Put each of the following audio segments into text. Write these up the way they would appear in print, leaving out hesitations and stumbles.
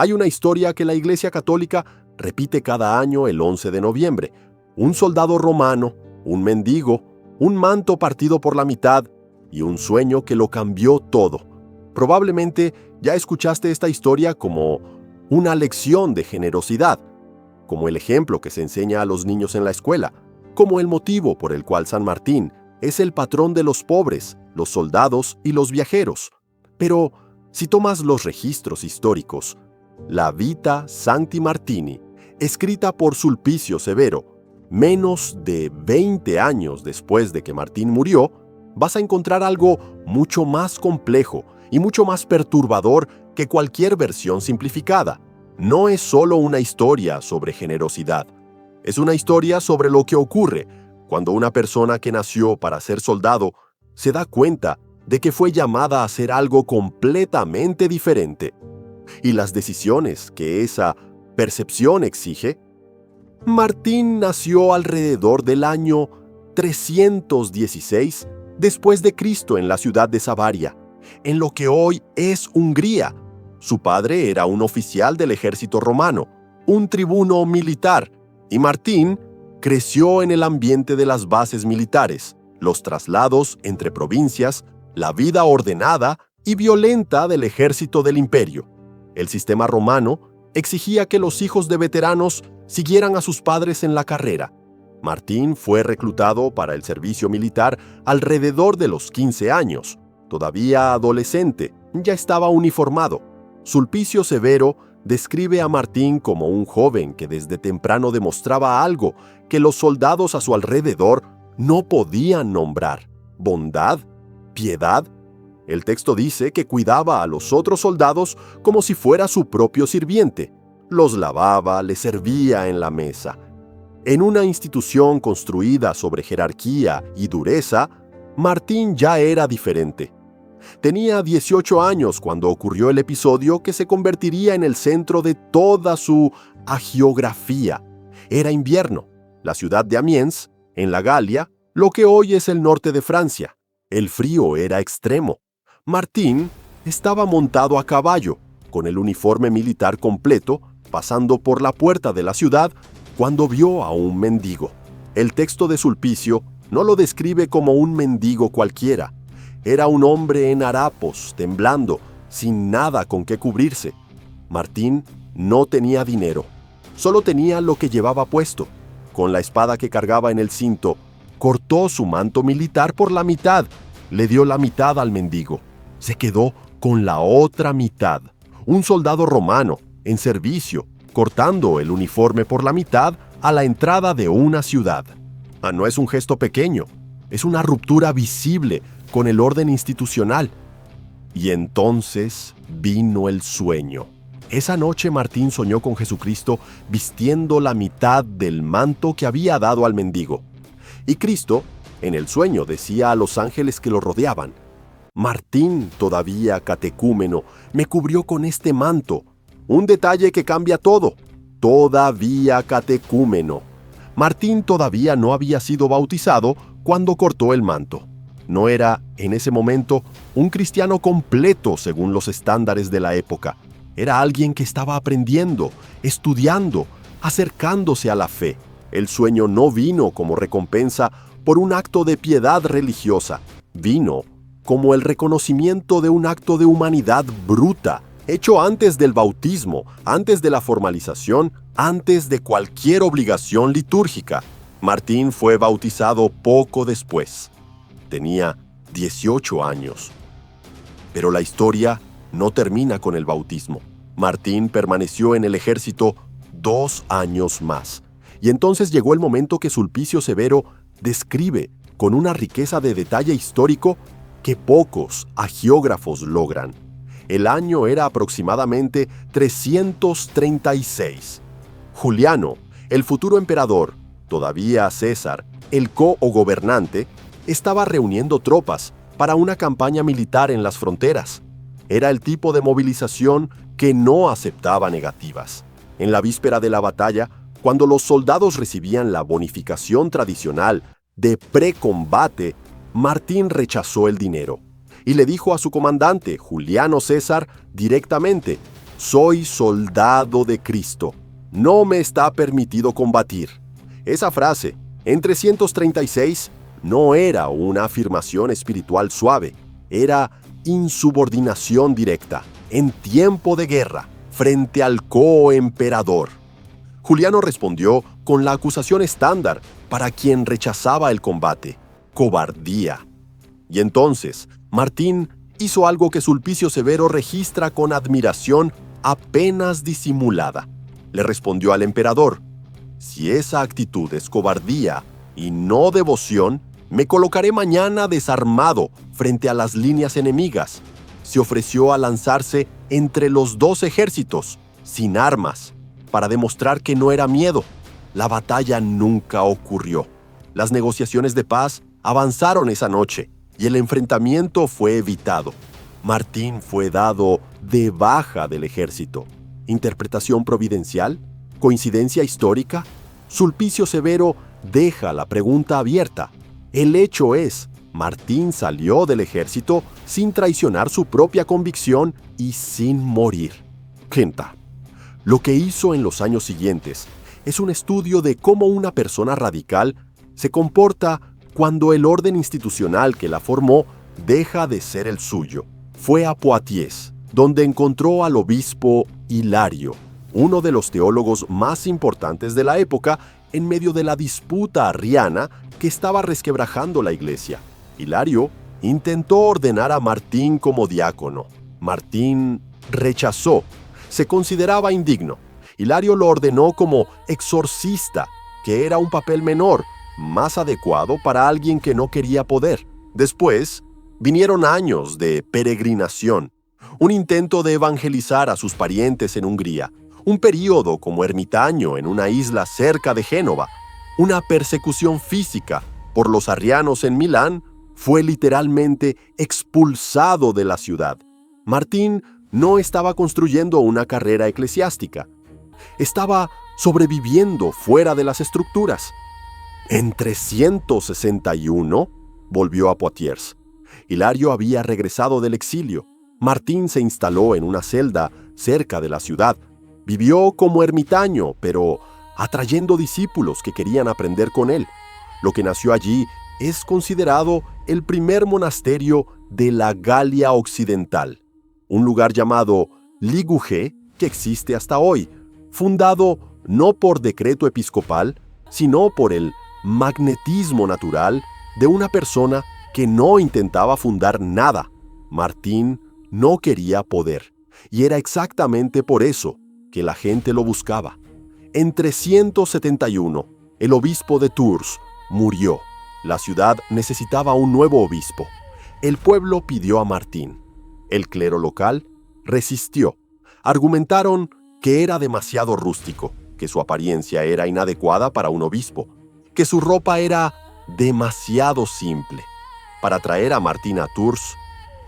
Hay una historia que la Iglesia Católica repite cada año el 11 de noviembre. Un soldado romano, un mendigo, un manto partido por la mitad y un sueño que lo cambió todo. Probablemente ya escuchaste esta historia como una lección de generosidad, como el ejemplo que se enseña a los niños en la escuela, como el motivo por el cual San Martín es el patrón de los pobres, los soldados y los viajeros. Pero si tomas los registros históricos, la Vita Sancti Martini, escrita por Sulpicio Severo, menos de 20 años después de que Martín murió, vas a encontrar algo mucho más complejo y mucho más perturbador que cualquier versión simplificada. No es solo una historia sobre generosidad. Es una historia sobre lo que ocurre cuando una persona que nació para ser soldado se da cuenta de que fue llamada a hacer algo completamente diferente. Y las decisiones que esa percepción exige. Martín nació alrededor del año 316 después de Cristo en la ciudad de Savaria, en lo que hoy es Hungría. Su padre era un oficial del ejército romano, un tribuno militar, y Martín creció en el ambiente de las bases militares, los traslados entre provincias, la vida ordenada y violenta del ejército del imperio. El sistema romano exigía que los hijos de veteranos siguieran a sus padres en la carrera. Martín fue reclutado para el servicio militar alrededor de los 15 años. Todavía adolescente, ya estaba uniformado. Sulpicio Severo describe a Martín como un joven que desde temprano demostraba algo que los soldados a su alrededor no podían nombrar: bondad, piedad. El texto dice que cuidaba a los otros soldados como si fuera su propio sirviente. Los lavaba, les servía en la mesa. En una institución construida sobre jerarquía y dureza, Martín ya era diferente. Tenía 18 años cuando ocurrió el episodio que se convertiría en el centro de toda su hagiografía. Era invierno. La ciudad de Amiens, en la Galia, lo que hoy es el norte de Francia. El frío era extremo. Martín estaba montado a caballo, con el uniforme militar completo, pasando por la puerta de la ciudad cuando vio a un mendigo. El texto de Sulpicio no lo describe como un mendigo cualquiera. Era un hombre en harapos, temblando, sin nada con qué cubrirse. Martín no tenía dinero, solo tenía lo que llevaba puesto. Con la espada que cargaba en el cinto, cortó su manto militar por la mitad, le dio la mitad al mendigo. Se quedó con la otra mitad. Un soldado romano, en servicio, cortando el uniforme por la mitad a la entrada de una ciudad. No es un gesto pequeño, es una ruptura visible con el orden institucional. Y entonces vino el sueño. Esa noche Martín soñó con Jesucristo vistiendo la mitad del manto que había dado al mendigo. Y Cristo, en el sueño, decía a los ángeles que lo rodeaban: Martín, todavía catecúmeno, me cubrió con este manto. Un detalle que cambia todo. Todavía catecúmeno. Martín todavía no había sido bautizado cuando cortó el manto. No era, en ese momento, un cristiano completo según los estándares de la época. Era alguien que estaba aprendiendo, estudiando, acercándose a la fe. El sueño no vino como recompensa por un acto de piedad religiosa. Vino como el reconocimiento de un acto de humanidad bruta, hecho antes del bautismo, antes de la formalización, antes de cualquier obligación litúrgica. Martín fue bautizado poco después. Tenía 18 años. Pero la historia no termina con el bautismo. Martín permaneció en el ejército 2 años más. Y entonces llegó el momento que Sulpicio Severo describe con una riqueza de detalle histórico que pocos hagiógrafos logran. El año era aproximadamente 336. Juliano, el futuro emperador, todavía César, el co-gobernante, estaba reuniendo tropas para una campaña militar en las fronteras. Era el tipo de movilización que no aceptaba negativas. En la víspera de la batalla, cuando los soldados recibían la bonificación tradicional de precombate, Martín rechazó el dinero y le dijo a su comandante, Juliano César, directamente: soy soldado de Cristo. No me está permitido combatir. Esa frase, en 336, no era una afirmación espiritual suave, era insubordinación directa, en tiempo de guerra, frente al coemperador. Juliano respondió con la acusación estándar para quien rechazaba el combate: cobardía. Y entonces, Martín hizo algo que Sulpicio Severo registra con admiración apenas disimulada. Le respondió al emperador: si esa actitud es cobardía y no devoción, me colocaré mañana desarmado frente a las líneas enemigas. Se ofreció a lanzarse entre los dos ejércitos, sin armas, para demostrar que no era miedo. La batalla nunca ocurrió. Las negociaciones de paz avanzaron esa noche y el enfrentamiento fue evitado. Martín fue dado de baja del ejército. ¿Interpretación providencial? ¿Coincidencia histórica? Sulpicio Severo deja la pregunta abierta. El hecho es, Martín salió del ejército sin traicionar su propia convicción y sin morir. Quinta. Lo que hizo en los años siguientes es un estudio de cómo una persona radical se comporta cuando el orden institucional que la formó deja de ser el suyo. Fue a Poitiers, donde encontró al obispo Hilario, uno de los teólogos más importantes de la época, en medio de la disputa arriana que estaba resquebrajando la iglesia. Hilario intentó ordenar a Martín como diácono. Martín rechazó. Se consideraba indigno. Hilario lo ordenó como exorcista, que era un papel menor, más adecuado para alguien que no quería poder. Después, vinieron años de peregrinación, un intento de evangelizar a sus parientes en Hungría, un período como ermitaño en una isla cerca de Génova, una persecución física por los arrianos en Milán. Fue literalmente expulsado de la ciudad. Martín no estaba construyendo una carrera eclesiástica. Estaba sobreviviendo fuera de las estructuras. En 361 volvió a Poitiers. Hilario había regresado del exilio. Martín se instaló en una celda cerca de la ciudad. Vivió como ermitaño, pero atrayendo discípulos que querían aprender con él. Lo que nació allí es considerado el primer monasterio de la Galia Occidental, un lugar llamado Ligugé que existe hasta hoy, fundado no por decreto episcopal, sino por el magnetismo natural de una persona que no intentaba fundar nada. Martín no quería poder, y era exactamente por eso que la gente lo buscaba. En 371, el obispo de Tours murió. La ciudad necesitaba un nuevo obispo. El pueblo pidió a Martín. El clero local resistió. Argumentaron que era demasiado rústico, que su apariencia era inadecuada para un obispo, que su ropa era demasiado simple. Para traer a Martín a Tours,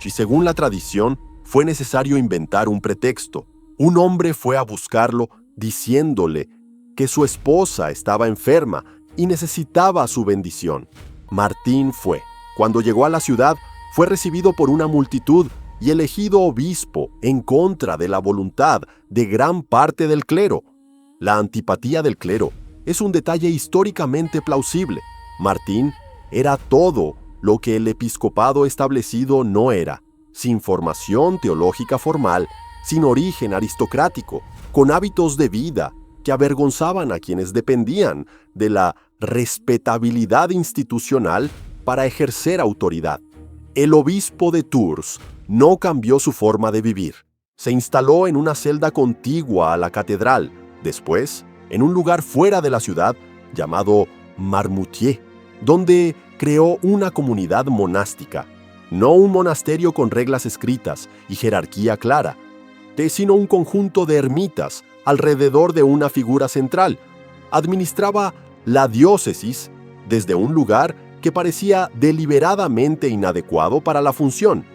y según la tradición, fue necesario inventar un pretexto. Un hombre fue a buscarlo diciéndole que su esposa estaba enferma y necesitaba su bendición. Martín fue. Cuando llegó a la ciudad, fue recibido por una multitud y elegido obispo en contra de la voluntad de gran parte del clero. La antipatía del clero es un detalle históricamente plausible. Martín era todo lo que el episcopado establecido no era, sin formación teológica formal, sin origen aristocrático, con hábitos de vida que avergonzaban a quienes dependían de la respetabilidad institucional para ejercer autoridad. El obispo de Tours no cambió su forma de vivir. Se instaló en una celda contigua a la catedral, después en un lugar fuera de la ciudad llamado Marmoutier, donde creó una comunidad monástica, no un monasterio con reglas escritas y jerarquía clara, sino un conjunto de ermitas alrededor de una figura central. Administraba la diócesis desde un lugar que parecía deliberadamente inadecuado para la función.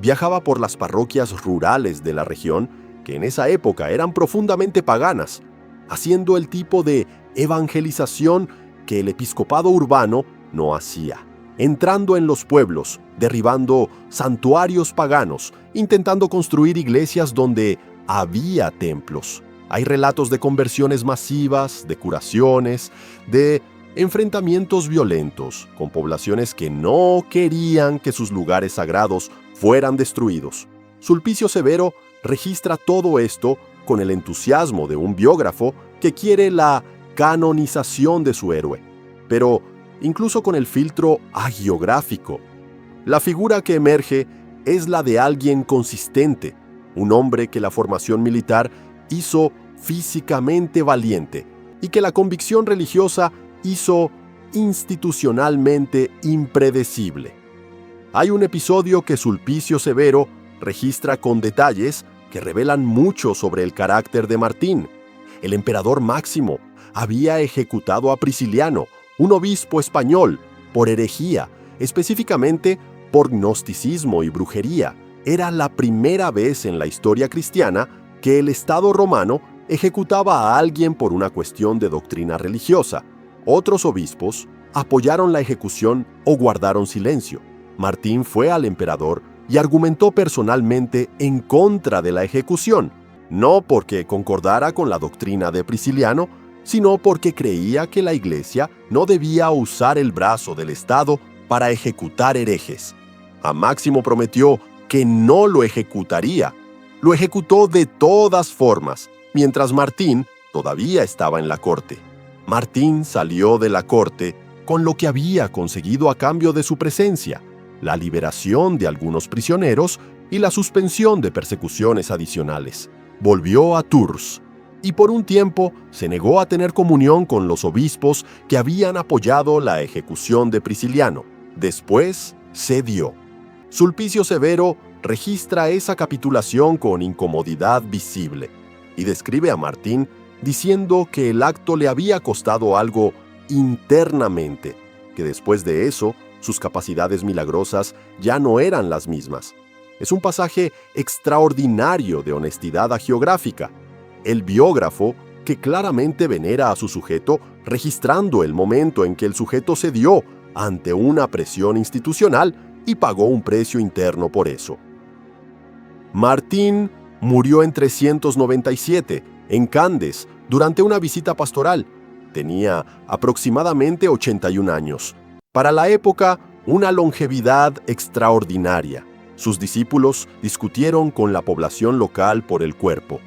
Viajaba por las parroquias rurales de la región, que en esa época eran profundamente paganas, haciendo el tipo de evangelización que el episcopado urbano no hacía. Entrando en los pueblos, derribando santuarios paganos, intentando construir iglesias donde había templos. Hay relatos de conversiones masivas, de curaciones, de enfrentamientos violentos con poblaciones que no querían que sus lugares sagrados fueran destruidos. Sulpicio Severo registra todo esto con el entusiasmo de un biógrafo que quiere la canonización de su héroe, pero incluso con el filtro hagiográfico. La figura que emerge es la de alguien consistente, un hombre que la formación militar hizo físicamente valiente y que la convicción religiosa hizo institucionalmente impredecible. Hay un episodio que Sulpicio Severo registra con detalles que revelan mucho sobre el carácter de Martín. El emperador Máximo había ejecutado a Prisciliano, un obispo español, por herejía, específicamente por gnosticismo y brujería. Era la primera vez en la historia cristiana que el Estado romano ejecutaba a alguien por una cuestión de doctrina religiosa. Otros obispos apoyaron la ejecución o guardaron silencio. Martín fue al emperador y argumentó personalmente en contra de la ejecución, no porque concordara con la doctrina de Prisciliano, sino porque creía que la Iglesia no debía usar el brazo del Estado para ejecutar herejes. A Máximo prometió que no lo ejecutaría. Lo ejecutó de todas formas, mientras Martín todavía estaba en la corte. Martín salió de la corte con lo que había conseguido a cambio de su presencia, la liberación de algunos prisioneros y la suspensión de persecuciones adicionales. Volvió a Tours y por un tiempo se negó a tener comunión con los obispos que habían apoyado la ejecución de Prisciliano. Después cedió. Sulpicio Severo registra esa capitulación con incomodidad visible y describe a Martín diciendo que el acto le había costado algo internamente, que después de eso sus capacidades milagrosas ya no eran las mismas. Es un pasaje extraordinario de honestidad hagiográfica. El biógrafo, que claramente venera a su sujeto, registrando el momento en que el sujeto cedió ante una presión institucional y pagó un precio interno por eso. Martín murió en 397, en Candes, durante una visita pastoral. Tenía aproximadamente 81 años. Para la época, una longevidad extraordinaria. Sus discípulos discutieron con la población local por el cuerpo.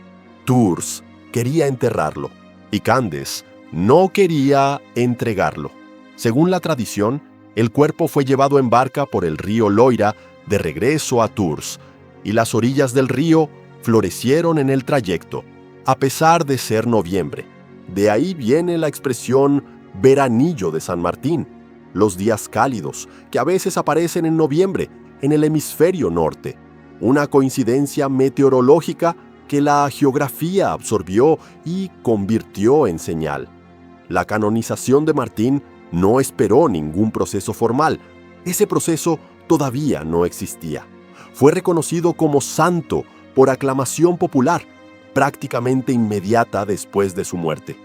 Tours quería enterrarlo y Candes no quería entregarlo. Según la tradición, el cuerpo fue llevado en barca por el río Loira de regreso a Tours, y las orillas del río florecieron en el trayecto, a pesar de ser noviembre. De ahí viene la expresión veranillo de San Martín, los días cálidos que a veces aparecen en noviembre en el hemisferio norte, una coincidencia meteorológica que la geografía absorbió y convirtió en señal. La canonización de Martín no esperó ningún proceso formal. Ese proceso todavía no existía. Fue reconocido como santo por aclamación popular, prácticamente inmediata después de su muerte.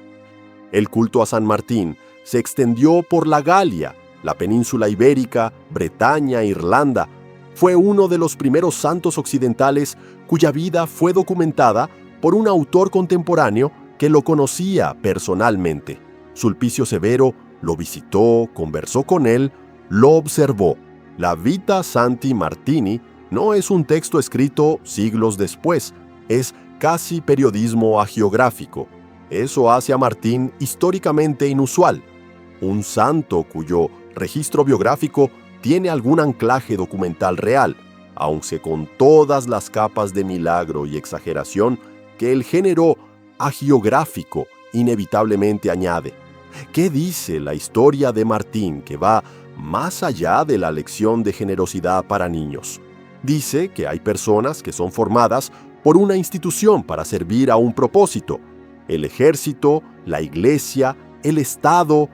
El culto a San Martín se extendió por la Galia, la península ibérica, Bretaña, Irlanda. Fue uno de los primeros santos occidentales cuya vida fue documentada por un autor contemporáneo que lo conocía personalmente. Sulpicio Severo lo visitó, conversó con él, lo observó. La Vita Santi Martini no es un texto escrito siglos después, es casi periodismo hagiográfico. Eso hace a Martín históricamente inusual. Un santo cuyo registro biográfico tiene algún anclaje documental real, aunque con todas las capas de milagro y exageración que el género hagiográfico inevitablemente añade. ¿Qué dice la historia de Martín que va más allá de la lección de generosidad para niños? Dice que hay personas que son formadas por una institución para servir a un propósito: el ejército, la iglesia, el Estado,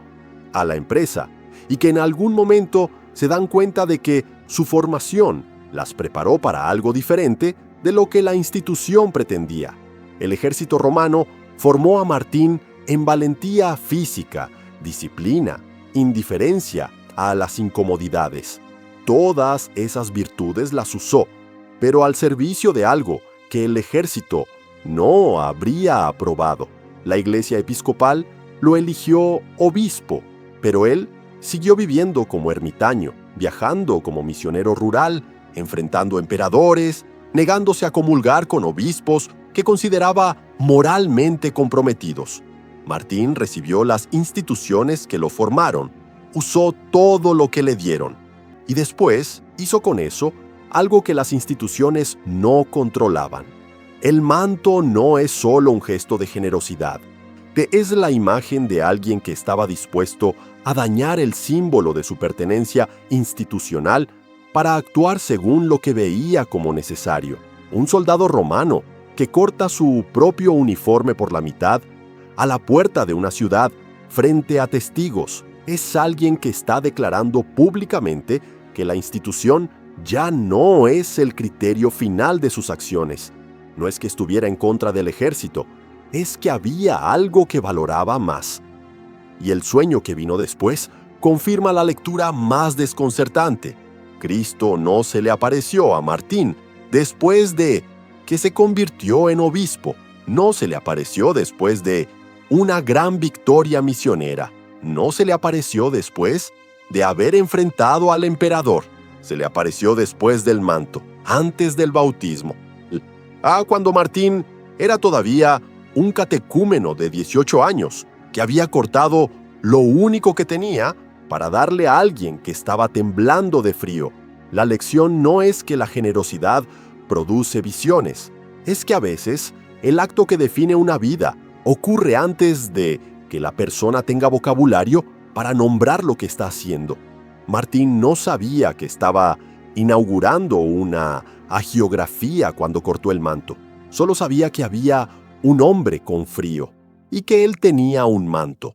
a la empresa, y que en algún momento se dan cuenta de que su formación las preparó para algo diferente de lo que la institución pretendía. El ejército romano formó a Martín en valentía física, disciplina, indiferencia a las incomodidades. Todas esas virtudes las usó, pero al servicio de algo que el ejército no habría aprobado. La Iglesia Episcopal lo eligió obispo, pero él siguió viviendo como ermitaño, viajando como misionero rural, enfrentando emperadores, negándose a comulgar con obispos que consideraba moralmente comprometidos. Martín recibió las instituciones que lo formaron, usó todo lo que le dieron, y después hizo con eso algo que las instituciones no controlaban. El manto no es solo un gesto de generosidad, es la imagen de alguien que estaba dispuesto a dañar el símbolo de su pertenencia institucional para actuar según lo que veía como necesario. Un soldado romano que corta su propio uniforme por la mitad a la puerta de una ciudad frente a testigos es alguien que está declarando públicamente que la institución ya no es el criterio final de sus acciones. No es que estuviera en contra del ejército, es que había algo que valoraba más. Y el sueño que vino después confirma la lectura más desconcertante. Cristo no se le apareció a Martín después de que se convirtió en obispo. No se le apareció después de una gran victoria misionera. No se le apareció después de haber enfrentado al emperador. Se le apareció después del manto, antes del bautismo. Cuando Martín era todavía un catecúmeno de 18 años, que había cortado lo único que tenía para darle a alguien que estaba temblando de frío. La lección no es que la generosidad produce visiones, es que a veces el acto que define una vida ocurre antes de que la persona tenga vocabulario para nombrar lo que está haciendo. Martín no sabía que estaba inaugurando una hagiografía cuando cortó el manto. Solo sabía que había un hombre con frío y que él tenía un manto.